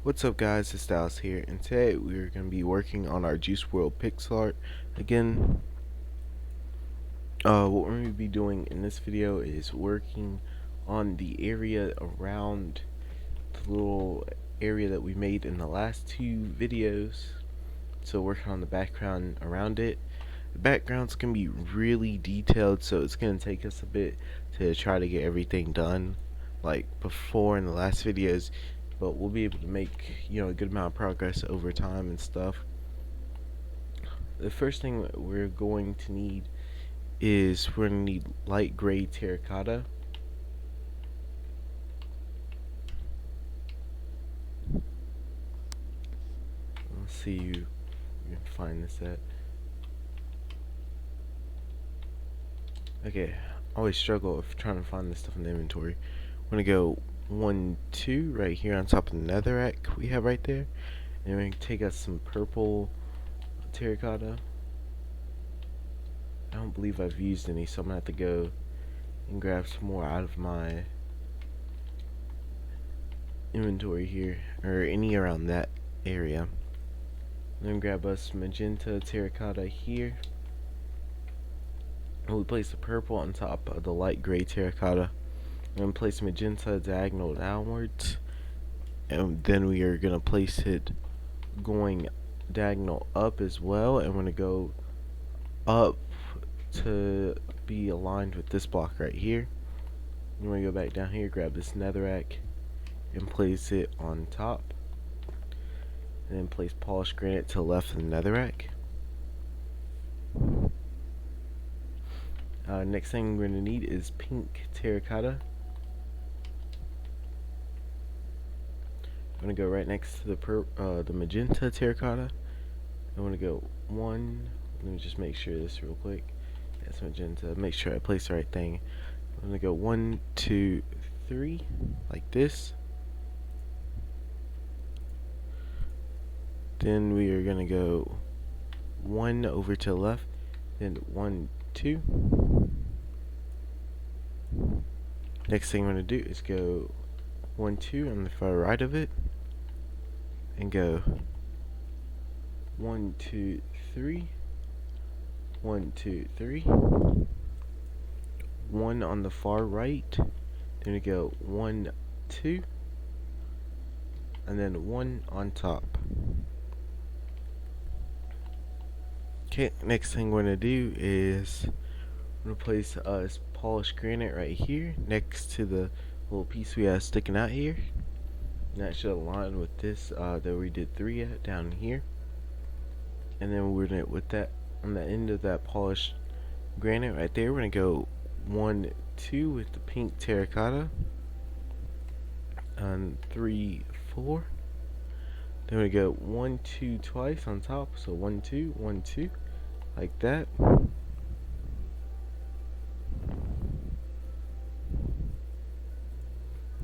What's up guys, it's Dallas here, and today we're going to be working on our Juice World pixel art. Again, what we're going to be doing in this video is working on the area around the little area that we made in the last two videos. So working on the background around it. The background's going to be really detailed, so it's going to take us a bit to try to get everything done like before in the last videos, but we'll be able to make a good amount of progress over time and stuff. The first thing that we're going to need is we're going to need light gray terracotta. Let's see you can find this at. Okay, I always struggle with trying to find this stuff in the inventory. I'm going to go 1, 2 right here on top of the netherrack we have right there. And we're going to take us some purple terracotta. I don't believe I've used any, so I'm going to have to go and grab some more out of my inventory here, or any around that area. Then grab us magenta terracotta here. And we place the purple on top of the light gray terracotta. And place magenta diagonal downwards. And then we are going to place it going diagonal up as well. And we're going to go up to be aligned with this block right here. And we're going to go back down here, grab this netherrack, and place it on top. And then place polished granite to the left of the netherrack. Next thing we're going to need is pink terracotta. I'm going to go right next to the magenta terracotta. I'm going to go 1. Let me just make sure this real quick. That's magenta. Make sure I place the right thing. I'm going to go 1, 2, 3 like this. Then we are going to go 1 over to the left, then 1, 2. Next thing I'm going to do is go 1, 2 on the far right of it, and go 1, 2, 3, 1, 2, 3, 1 on the far right, then we go 1, 2, and then 1 on top. Okay, next thing we're going to do is I'm going to place polished granite right here next to the little piece we have sticking out here. And that should align with this that we did 3 at down here. And then we're going to, with that, on the end of that polished granite right there, we're going to go 1, 2 with the pink terracotta. And 3, 4. Then we go 1, 2 twice on top, so 1, 2, 1, 2, like that.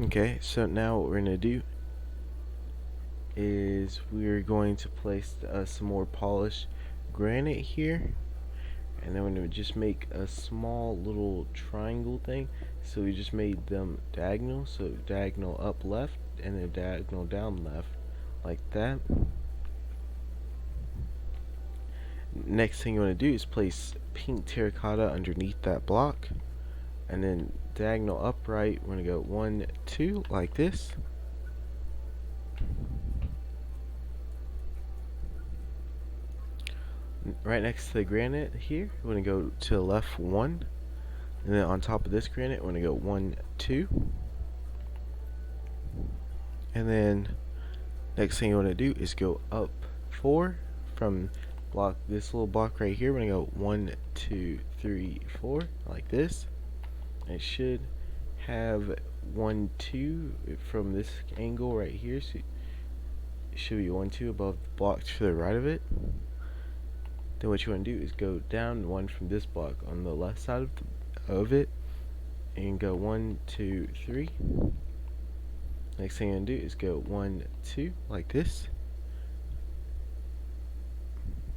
Okay, so now what we're going to do is we're going to place some more polished granite here, and then we're going to just make a small little triangle thing. So we just made them diagonal, so diagonal up left and then diagonal down left, like that. Next thing you want to do is place pink terracotta underneath that block, and then diagonal upright, we're going to go 1, 2 like this. Right next to the granite here, we're going to go to the left 1, and then on top of this granite we're going to go 1, 2, and then next thing you want to do is go up 4 from this little block right here. We're going to go 1, 2, 3, 4 like this. It should have 1, 2 from this angle right here, so it should be 1, 2 above the block to the right of it. Then what you want to do is go down 1 from this block on the left side of it, and go 1, 2, 3. Next thing you're going to do is go 1, 2 like this.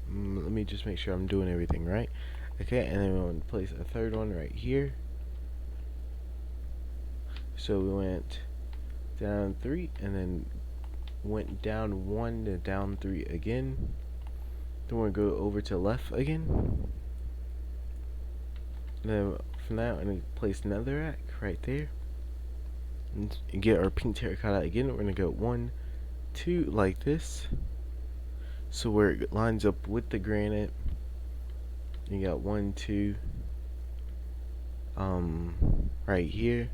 Let me just make sure I'm doing everything right. Okay, and then we're going to place a third one right here. So we went down 3 and then went down 1, then down 3 again. Then we're going to go over to left again. And then from that, I'm going to place another rack right there. And get our pink terracotta again. We're going to go 1, 2 like this. So where it lines up with the granite. You got 1, 2 right here.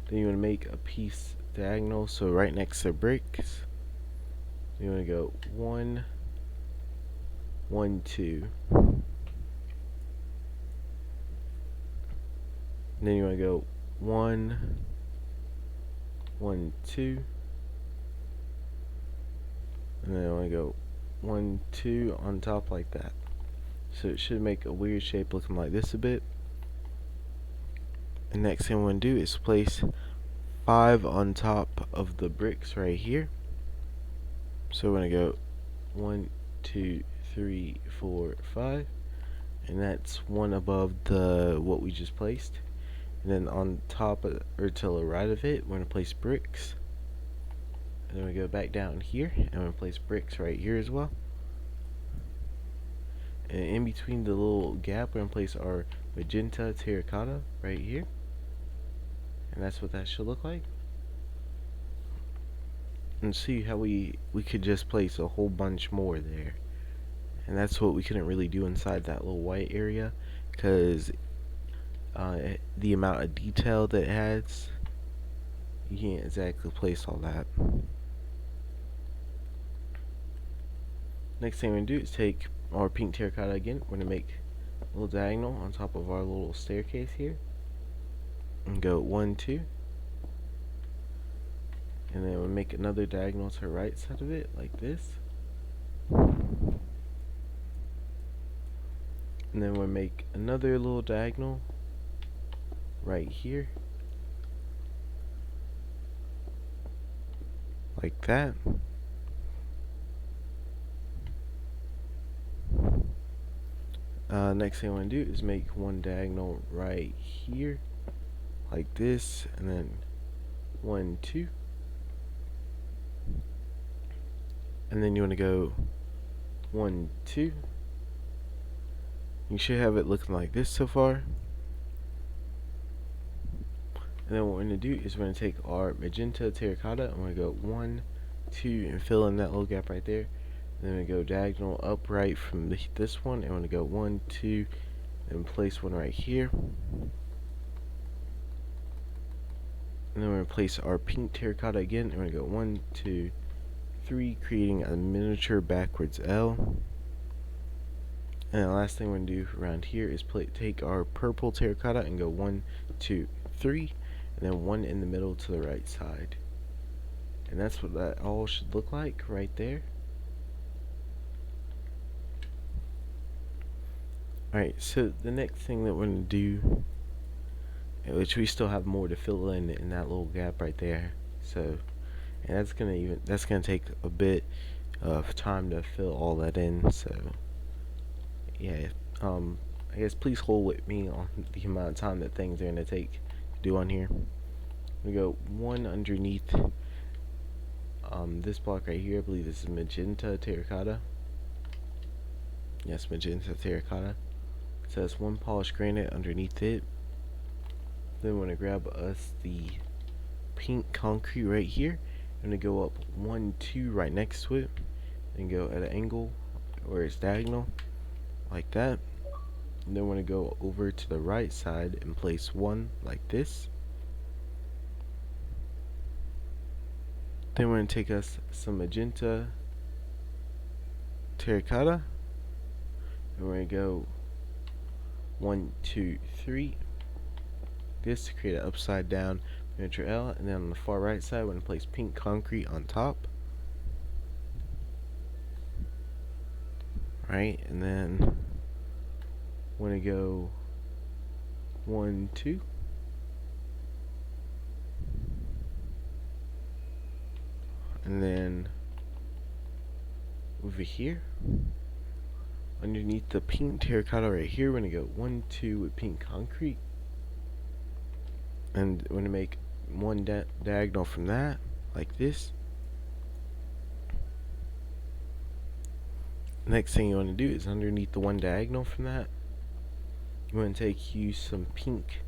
Then you want to make a piece diagonal, so right next to bricks. You want to go 1, 1, 2. And then you want to go 1, 1, 2. And then I want to go 1, 2 on top like that. So it should make a weird shape looking like this a bit. The next thing I want to do is place 5 on top of the bricks right here. So we're going to go 1, 2, 3, 4, 5. And that's one above the what we just placed. And then on top of, or to the right of it, we're going to place bricks. And then we go back down here and we're going to place bricks right here as well. And in between the little gap, we're going to place our magenta terracotta right here. And that's what that should look like. And see how we could just place a whole bunch more there. And that's what we couldn't really do inside that little white area, because the amount of detail that it has, you can't exactly place all that. Next thing we're going to do is take our pink terracotta again. We're going to make a little diagonal on top of our little staircase here. And go 1, 2. And then we'll make another diagonal to the right side of it, like this. And then we'll make another little diagonal right here. Like that. Next thing I want to do is make one diagonal right here. Like this. And then 1, 2. And then you want to go 1, 2. You should have it looking like this so far. And then what we're going to do is we're going to take our magenta terracotta and we're going to go 1, 2 and fill in that little gap right there. And then we go diagonal upright from this one, and we're going to go 1, 2 and place one right here. And then we're going to place our pink terracotta again, and we're going to go 1, 2, 3, creating a miniature backwards L. And the last thing we're going to do around here is take our purple terracotta and go 1, 2, 3, and then 1 in the middle to the right side. And that's what that all should look like right there. Alright, so the next thing that we're going to do, which we still have more to fill in that little gap right there. So, and that's gonna take a bit of time to fill all that in. So, yeah, I guess please hold with me on the amount of time that things are gonna take to do on here. We go 1 underneath this block right here. I believe this is magenta terracotta. Yes, magenta terracotta. It says 1 polished granite underneath it. Then we're going to grab us the pink concrete right here. I'm going to go up 1, 2 right next to it. And go at an angle where it's diagonal. Like that. And then we're going to go over to the right side and place 1 like this. Then we're going to take us some magenta terracotta. And we're going to go 1, 2, 3. This to create an upside down miniature L, and then on the far right side we're going to place pink concrete on top. Right, and then we're going to go 1, 2. And then over here, underneath the pink terracotta right here, we're going to go 1, 2 with pink concrete. And we're going to make one diagonal from that, like this. Next thing you want to do is underneath the one diagonal from that, you want to use some pink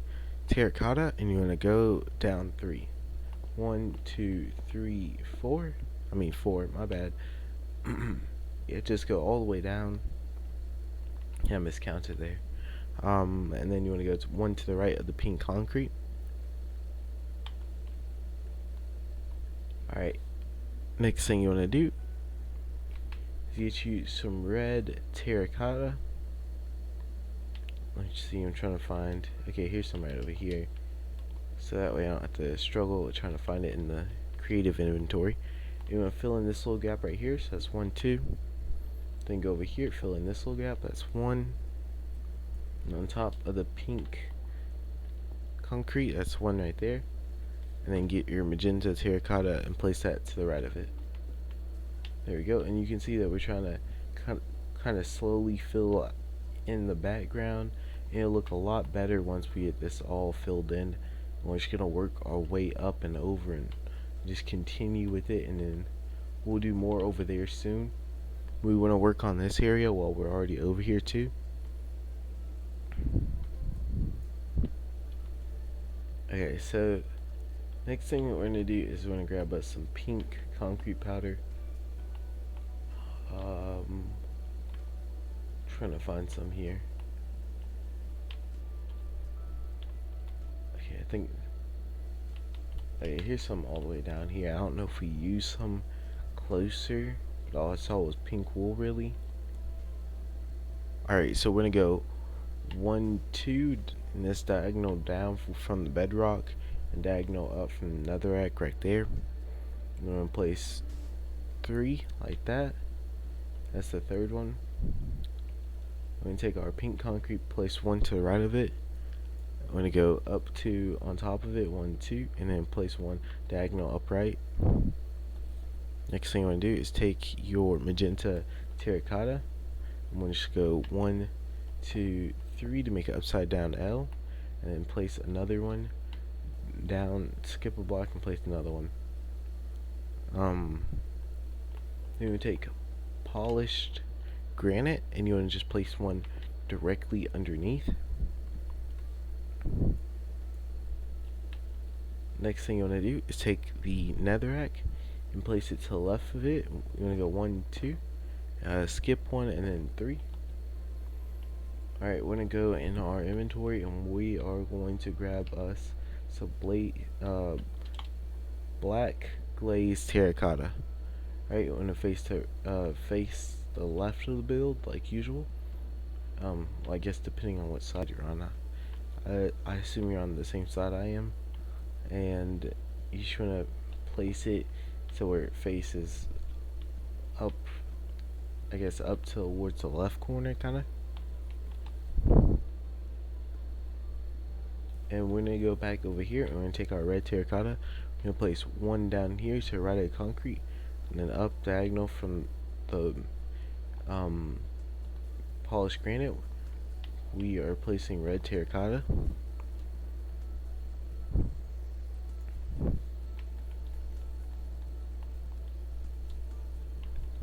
terracotta, and you want to go down 3. 1, 2, 3, 4. I mean 4, my bad. Yeah, just go all the way down. Yeah, I miscounted there. And then you want to go to one to the right of the pink concrete. Alright, next thing you want to do is get you some red terracotta. Let's see, I'm trying to find. Okay, here's some right over here. So that way I don't have to struggle with trying to find it in the creative inventory. You want to fill in this little gap right here, so that's 1, 2. Then go over here, fill in this little gap, that's 1. And on top of the pink concrete, that's 1 right there. And then get your magenta terracotta and place that to the right of it. There we go, and you can see that we're trying to kind of slowly fill in the background. It'll look a lot better once we get this all filled in. And we're just gonna work our way up and over and just continue with it, and then we'll do more over there soon. We want to work on this area while we're already over here too. Okay, so next thing we're going to do is we're going to grab us some pink concrete powder. Trying to find some here. Okay, I think. Okay, here's some all the way down here. I don't know if we use some closer, but all I saw was pink wool really. Alright, so we're going to go 1, 2 in this diagonal down from the bedrock, and diagonal up from the netherrack right there. I'm going to place 3 like that. That's the third one. I'm going to take our pink concrete, place 1 to the right of it. I'm going to go up 2 on top of it, 1, 2, and then place 1 diagonal upright. Next thing I'm going to do is take your magenta terracotta. I'm going to just go 1, 2, 3 to make an upside down L, and then place another one down, skip a block and place another one. Then we take polished granite, and you want to just place one directly underneath. Next thing you want to do is take the netherrack and place it to the left of it. You want to go 1, 2, skip 1, and then 3. Alright, we're going to go in our inventory, and we are going to grab us some black glazed terracotta. Alright, we're going to face the left of the build like usual. Well, I guess depending on what side you're on. I assume you're on the same side I am. And you just want to place it so where it faces up, I guess up towards the left corner kind of. And we're going to go back over here, and we're going to take our red terracotta. We're going to place 1 down here to the right of the concrete, and then up diagonal from the polished granite, we are placing red terracotta.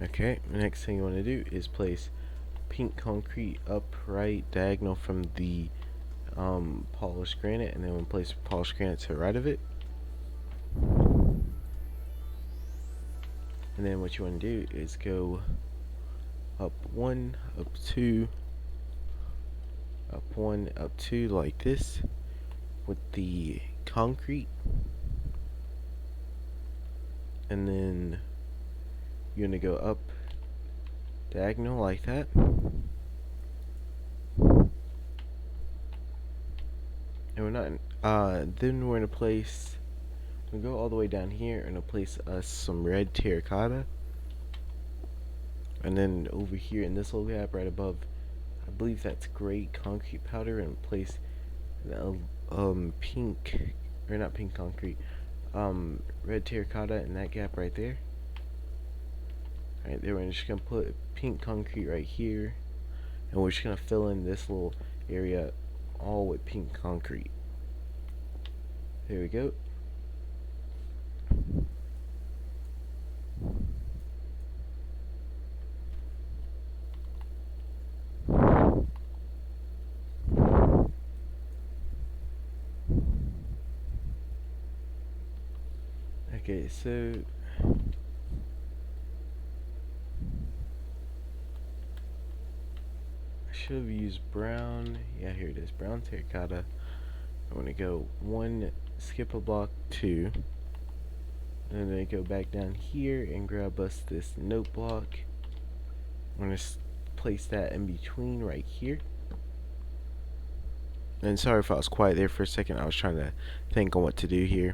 Okay, the next thing you want to do is place pink concrete upright diagonal from the polished granite, and then we'll place polished granite to the right of it. And then what you want to do is go up 1, up 2, up 1, up 2 like this with the concrete, and then you're going to go up diagonal like that. And we're not then we're going to place, we go all the way down here and place us some red terracotta, and then over here in this little gap right above, I believe that's gray concrete powder, and place pink, or not pink concrete, red terracotta in that gap right there. Alright, there we're just gonna put pink concrete right here, and we're just gonna fill in this little area all with pink concrete. There we go. Okay, so I should have used brown. Yeah, here it is, brown terracotta. I'm gonna go 1, skip a block, 2, and then go back down here and grab us this note block. I'm gonna place that in between right here. And sorry if I was quiet there for a second. I was trying to think on what to do here.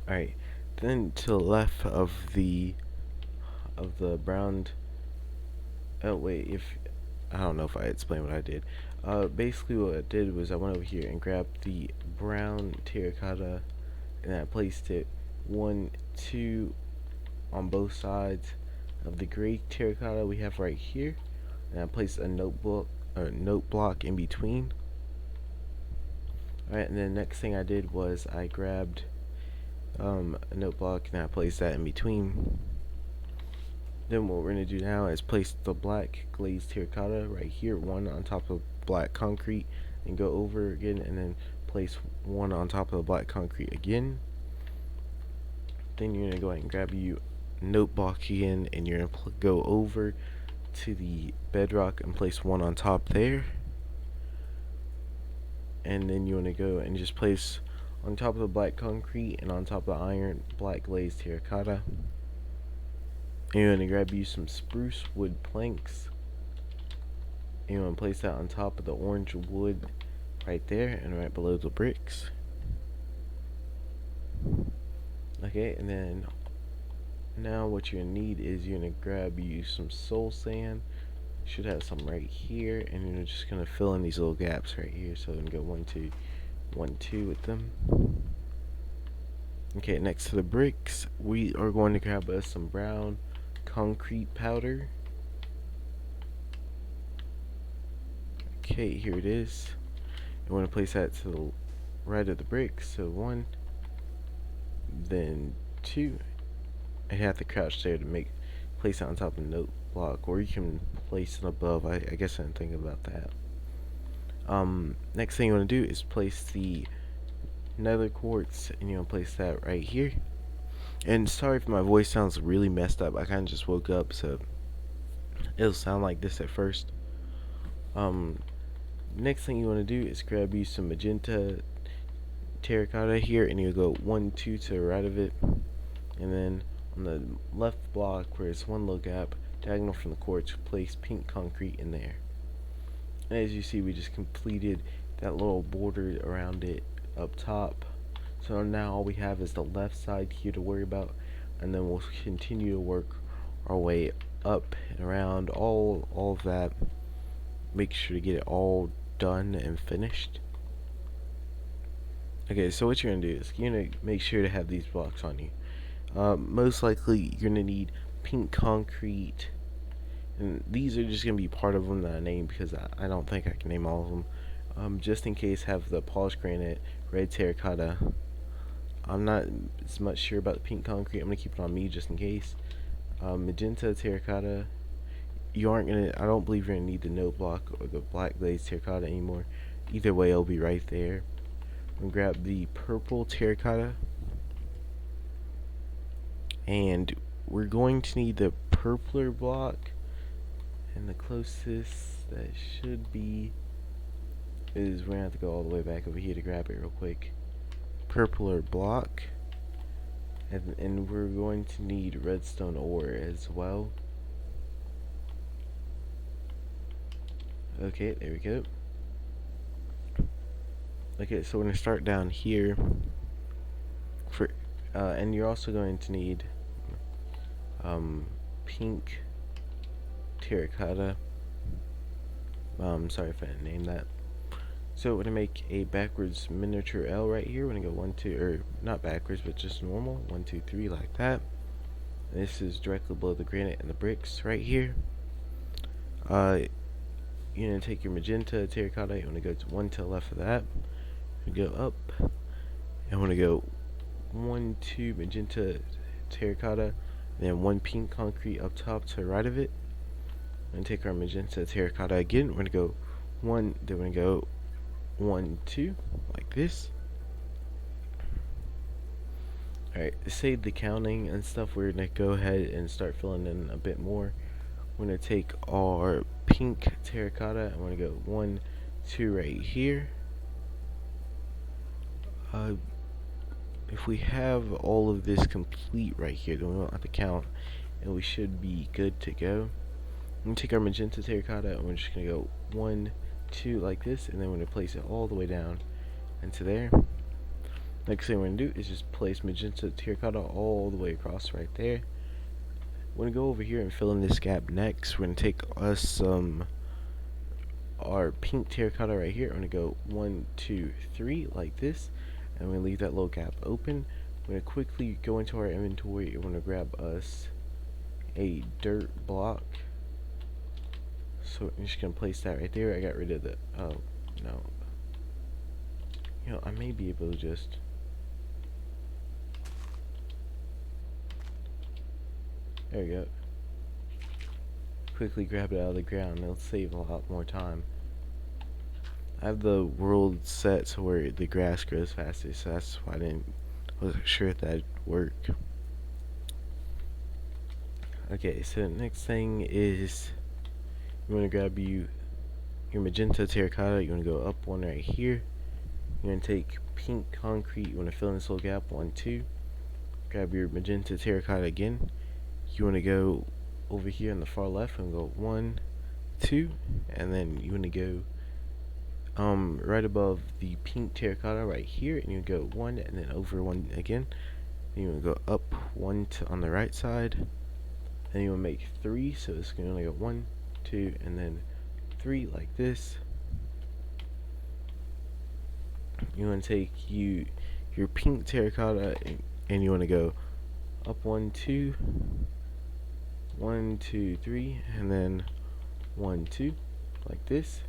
Alright, then to the left of the brown. Oh wait, if I don't know if I explained what I did. Basically what I did was I went over here and grabbed the brown terracotta, and I placed it 1, 2 on both sides of the gray terracotta we have right here, and I placed a note block in between. Alright, and then the next thing I did was I grabbed a note block and I placed that in between. Then what we're going to do now is place the black glazed terracotta right here, 1 on top of black concrete, and go over again, and then place 1 on top of the black concrete again. Then you're going to go ahead and grab you note block again, and you're going to go over to the bedrock and place 1 on top there. And then you want to go and just place on top of the black concrete and on top of the iron black glazed terracotta. And you're going to grab you some spruce wood planks, and you want to place that on top of the orange wood right there and right below the bricks. Okay, and then now what you're going to need is you're going to grab you some soul sand. You should have some right here, and you're just going to fill in these little gaps right here. So I'm going to go 1, 2, 1, 2 with them. Okay, next to the bricks, we are going to grab us some brown concrete powder. Okay, here it is. You want to place that to the right of the bricks. So 1, then 2. I have to crouch there to place it on top of the note block, or you can place it above. I guess I didn't think about that. Next thing you want to do is place the nether quartz, and you want to place that right here. And sorry if my voice sounds really messed up. I kind of just woke up, so it'll sound like this at first. Next thing you want to do is grab you some magenta terracotta here, and you go 1, 2 to the right of it, and then on the left block where it's 1 little gap diagonal from the quartz, place pink concrete in there. And as you see, we just completed that little border around it up top. So now all we have is the left side here to worry about, and then we'll continue to work our way up and around all of that. Make sure to get it all done and finished. Okay, so what you're gonna do is you're gonna make sure to have these blocks on you. Most likely you're gonna need pink concrete, and these are just gonna be part of them that I named because I don't think I can name all of them. Just in case, have the polished granite, red terracotta. I'm not as much sure about the pink concrete. I'm gonna keep it on me just in case. Magenta terracotta. You aren't gonna. I don't believe you're gonna need the note block or the black glazed terracotta anymore. Either way, it'll be right there. I'm gonna grab the purple terracotta, and we're going to need the purpler block. And the closest that should be is we're gonna have to go all the way back over here to grab it real quick. Purpler block, and we're going to need redstone ore as well. Okay, there we go. Okay, so we're gonna start down here and you're also going to need pink terracotta. Sorry if I didn't name that. So we're gonna make a backwards miniature L right here. We're gonna go 1, 2, or not backwards, but just normal. 1, 2, 3, like that. And this is directly below the granite and the bricks right here. You're gonna take your magenta terracotta. You wanna go to 1 to the left of that. You go up. And wanna go 1, 2 magenta terracotta, and then 1 pink concrete up top to the right of it. And take our magenta terracotta again. We're gonna go 1, then we're gonna go 1, 2, like this. Alright, to save the counting and stuff, we're gonna go ahead and start filling in a bit more. We're gonna take our pink terracotta and we're gonna go 1, 2 right here. If we have all of this complete right here, then we won't have to count, and we should be good to go. I'm gonna take our magenta terracotta and we're just gonna go 1, 2 like this, and then we're gonna place it all the way down into there. Next thing we're gonna do is just place magenta terracotta all the way across right there. We're gonna go over here and fill in this gap next. We're gonna take us our pink terracotta right here. I'm gonna go 1, 2, 3 like this, and we're gonna leave that little gap open. We're gonna quickly go into our inventory and we're gonna grab us a dirt block. So I'm just gonna place that right there. I got rid of the oh no. You know, I may be able to just there we go. Quickly grab it out of the ground. It'll save a lot more time. I have the world set to where the grass grows faster, so that's why I wasn't sure if that'd work. Okay, so next thing is you want to grab your magenta terracotta. You want to go up 1 right here. You're going to take pink concrete. You want to fill in this little gap 1, 2. Grab your magenta terracotta again. You want to go over here on the far left and go 1, 2, and then you want to go right above the pink terracotta right here, and you go 1 and then over 1 again. And you want to go up 1 on the right side, and you want to make 3, so it's going to go 1, 2, and then 3 like this. You want to take your pink terracotta and you want to go up 1, 2, 1, 2, 3, and then 1, 2 like this.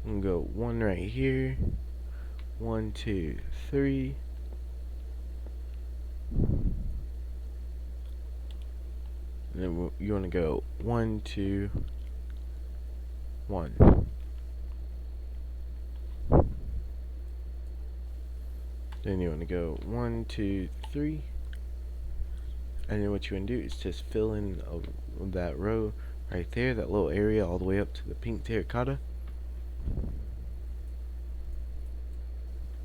And go 1 right here, 1, 2, 3, and then you want to go 1, 2, 1. Then you want to go 1, 2, 3, and then what you want to do is just fill in that row right there, that little area all the way up to the pink terracotta.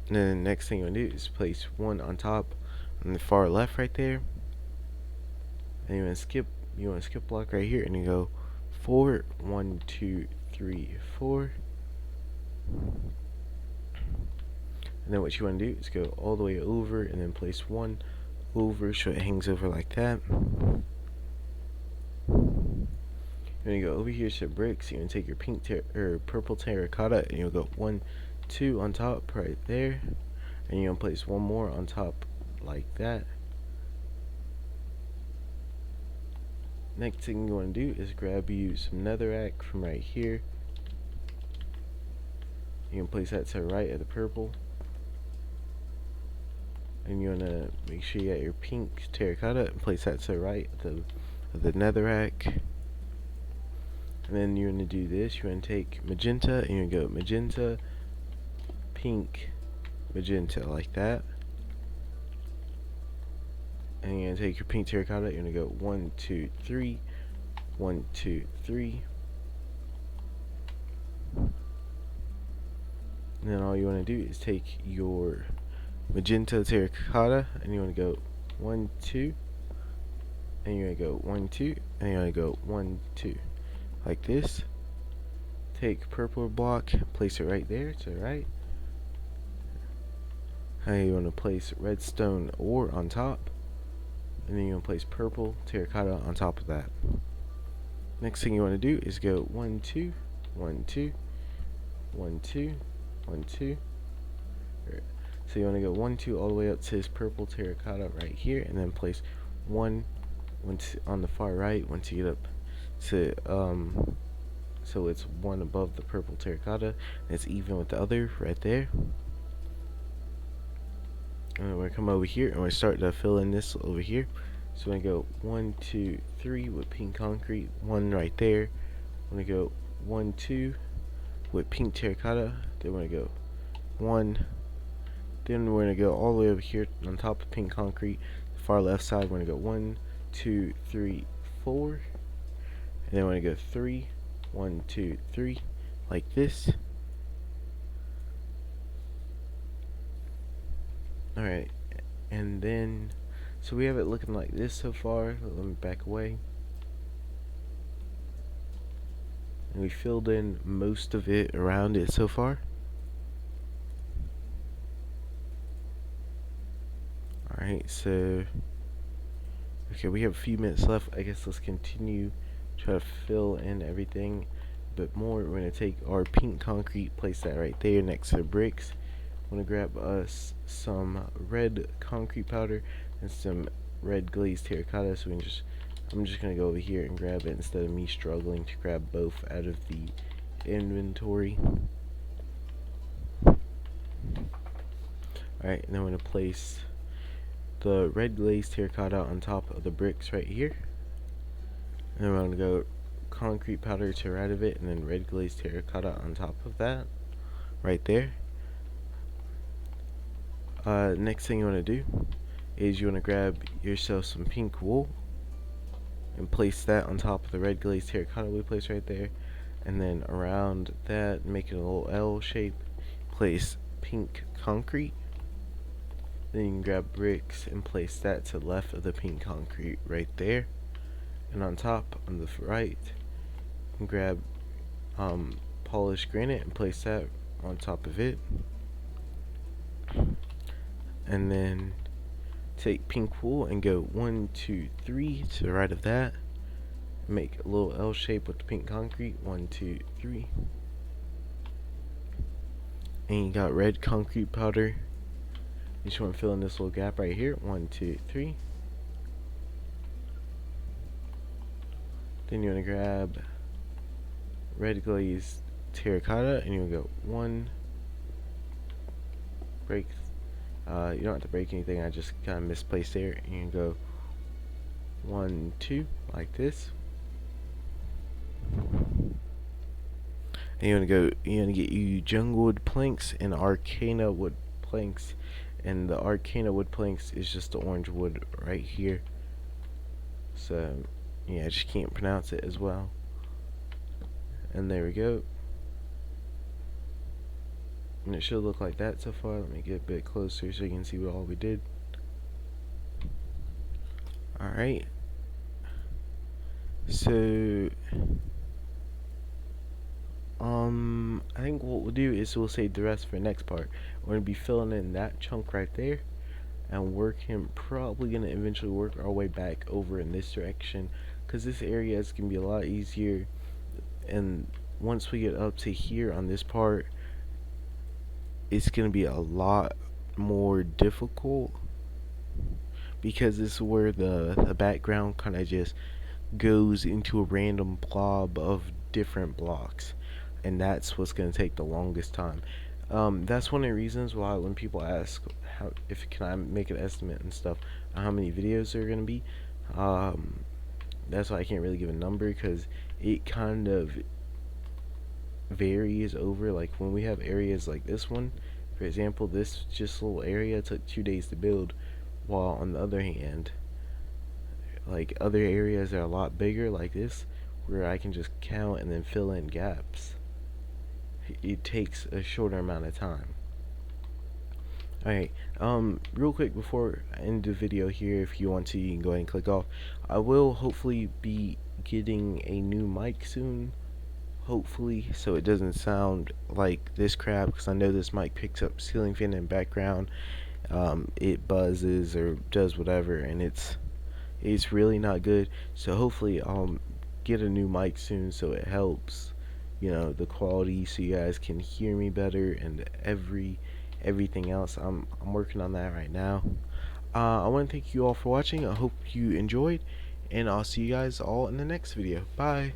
And then the next thing you want to do is place 1 on top on the far left right there. And you want to skip block right here, and you go 4, 1, 2, 3, 4. And then what you want to do is go all the way over and then place 1 over so it hangs over like that. You're going to go over here to bricks. You're going to take your pink purple terracotta and you'll go 1, 2 on top right there. And you're going to place 1 more on top like that. Next thing you want to do is grab you some netherrack from right here. You can place that to the right of the purple. And you want to make sure you got your pink terracotta and place that to the right of the netherrack. And then you're going to do this. You're going to take magenta and you're going to go magenta, pink, magenta like that. And you're going to take your pink terracotta. You're going to go 1, 2, 3, 1, 2, 3. And then all you want to do is take your magenta terracotta and you want to go 1, 2, and you're going to go 1, 2, and you're going to go 1, 2 like this. Take purple block, place it right there to the right. And you want to place redstone ore on top, and then you want to place purple terracotta on top of that. Next thing you want to do is go 1, 2, 1, 2, 1, 2, 1, 2. So you want to go 1, 2 all the way up to this purple terracotta right here, and then place 1 on the far right once you get up to so it's 1 above the purple terracotta and it's even with the other right there. And we're gonna come over here and we're start to fill in this over here. So we're gonna go 1, 2, 3 with pink concrete, 1 right there, I'm gonna go 1, 2 with pink terracotta. Then we're gonna go 1. Then we're gonna go all the way over here on top of pink concrete. The far left side, we're gonna go 1, 2, 3, 4. And then we're gonna go 3, 1, 2, 3, like this. Alright, and then, so we have it looking like this so far. Let me back away. And we filled in most of it around it so far. Alright, so, okay, we have a few minutes left. I guess let's continue, try to fill in everything a bit more. We're going to take our pink concrete, place that right there next to the bricks. I'm going to grab us some red concrete powder and some red glazed terracotta. So I'm just going to go over here and grab it instead of me struggling to grab both out of the inventory. Alright, and then I'm going to place the red glazed terracotta on top of the bricks right here. And then I'm going to go concrete powder to the right of it, and then red glazed terracotta on top of that, right there. Next thing you want to do is you want to grab yourself some pink wool and place that on top of the red glazed terracotta we placed right there, and then around that, make it a little L shape, place pink concrete. Then you can grab bricks and place that to the left of the pink concrete right there, and on top on the right you can grab polished granite and place that on top of it. And then take pink wool and go 1, 2, 3 to the right of that. Make a little L shape with the pink concrete. 1, 2, 3. And you got red concrete powder. You just want to fill in this little gap right here. 1, 2, 3. Then you want to grab red glazed terracotta and you want to go 1. Break. You don't have to break anything. I just kind of misplaced there. You can go 1, 2 like this. And you want to get you jungle wood planks and arcana wood planks, and the arcana wood planks is just the orange wood right here. So yeah, I just can't pronounce it as well. And there we go. And it should look like that so far. Let me get a bit closer so you can see what all we did. Alright. So I think what we'll do is we'll save the rest for the next part. We're gonna be filling in that chunk right there, and probably gonna eventually work our way back over in this direction, because this area is gonna be a lot easier. And once we get up to here on this part, it's gonna be a lot more difficult, because this is where the background kind of just goes into a random blob of different blocks, and that's what's gonna take the longest time. That's one of the reasons why when people ask if can I make an estimate and stuff on how many videos there are gonna be, that's why I can't really give a number, because it kind of varies over, like when we have areas like this one, for example, this just little area took 2 days to build, while on the other hand, like other areas that are a lot bigger like this, where I can just count and then fill in gaps, it takes a shorter amount of time. Alright, real quick before I end the video here, if you want to, you can go ahead and click off. I will hopefully be getting a new mic soon, hopefully, so it doesn't sound like this crap, because I know this mic picks up ceiling fan in the background. It buzzes or does whatever, and it's really not good. So hopefully I'll get a new mic soon, so it helps, you know, the quality, so you guys can hear me better, and everything else. I'm working on that right now. I want to thank you all for watching. I hope you enjoyed, and I'll see you guys all in the next video. Bye.